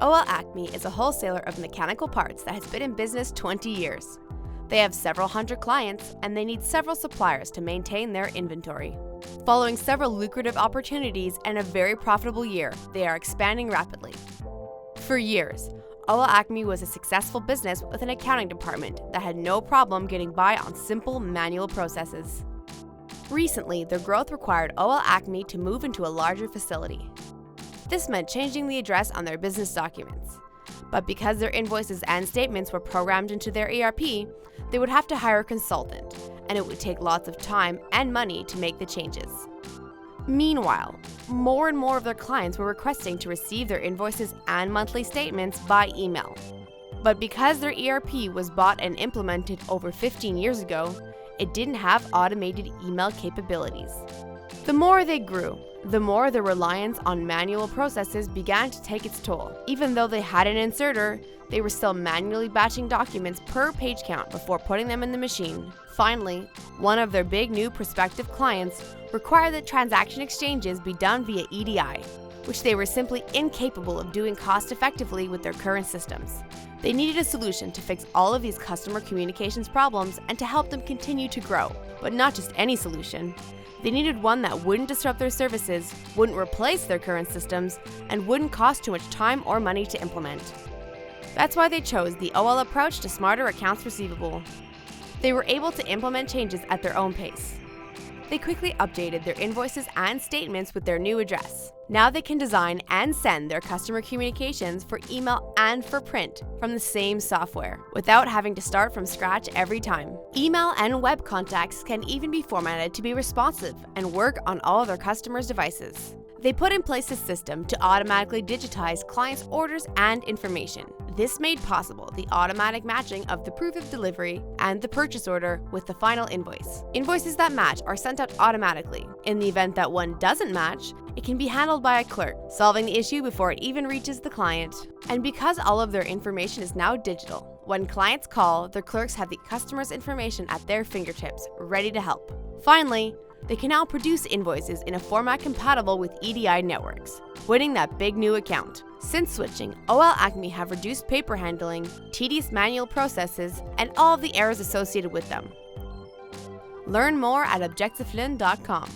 OL ACME is a wholesaler of mechanical parts that has been in business 20 years. They have several hundred clients, and they need several suppliers to maintain their inventory. Following several lucrative opportunities and a very profitable year, they are expanding rapidly. For years, OL ACME was a successful business with an accounting department that had no problem getting by on simple manual processes. Recently, their growth required OL ACME to move into a larger facility. This meant changing the address on their business documents. But because their invoices and statements were programmed into their ERP, they would have to hire a consultant, and it would take lots of time and money to make the changes. Meanwhile, more and more of their clients were requesting to receive their invoices and monthly statements by email. But because their ERP was bought and implemented over 15 years ago, it didn't have automated email capabilities. The more they grew, the more their reliance on manual processes began to take its toll. Even though they had an inserter, they were still manually batching documents per page count before putting them in the machine. Finally, one of their big new prospective clients required that transaction exchanges be done via EDI, which they were simply incapable of doing cost-effectively with their current systems. They needed a solution to fix all of these customer communications problems and to help them continue to grow. But not just any solution. They needed one that wouldn't disrupt their services, wouldn't replace their current systems, and wouldn't cost too much time or money to implement. That's why they chose the OL approach to smarter accounts receivable. They were able to implement changes at their own pace. They quickly updated their invoices and statements with their new address. Now they can design and send their customer communications for email and for print from the same software, without having to start from scratch every time. Email and web contacts can even be formatted to be responsive and work on all of their customers' devices. They put in place a system to automatically digitize clients' orders and information. This made possible the automatic matching of the proof of delivery and the purchase order with the final invoice. Invoices that match are sent out automatically. In the event that one doesn't match, it can be handled by a clerk, solving the issue before it even reaches the client. And because all of their information is now digital, when clients call, their clerks have the customer's information at their fingertips, ready to help. Finally, they can now produce invoices in a format compatible with EDI networks, winning that big new account. Since switching, OL ACME have reduced paper handling, tedious manual processes, and all of the errors associated with them. Learn more at objectiflune.com.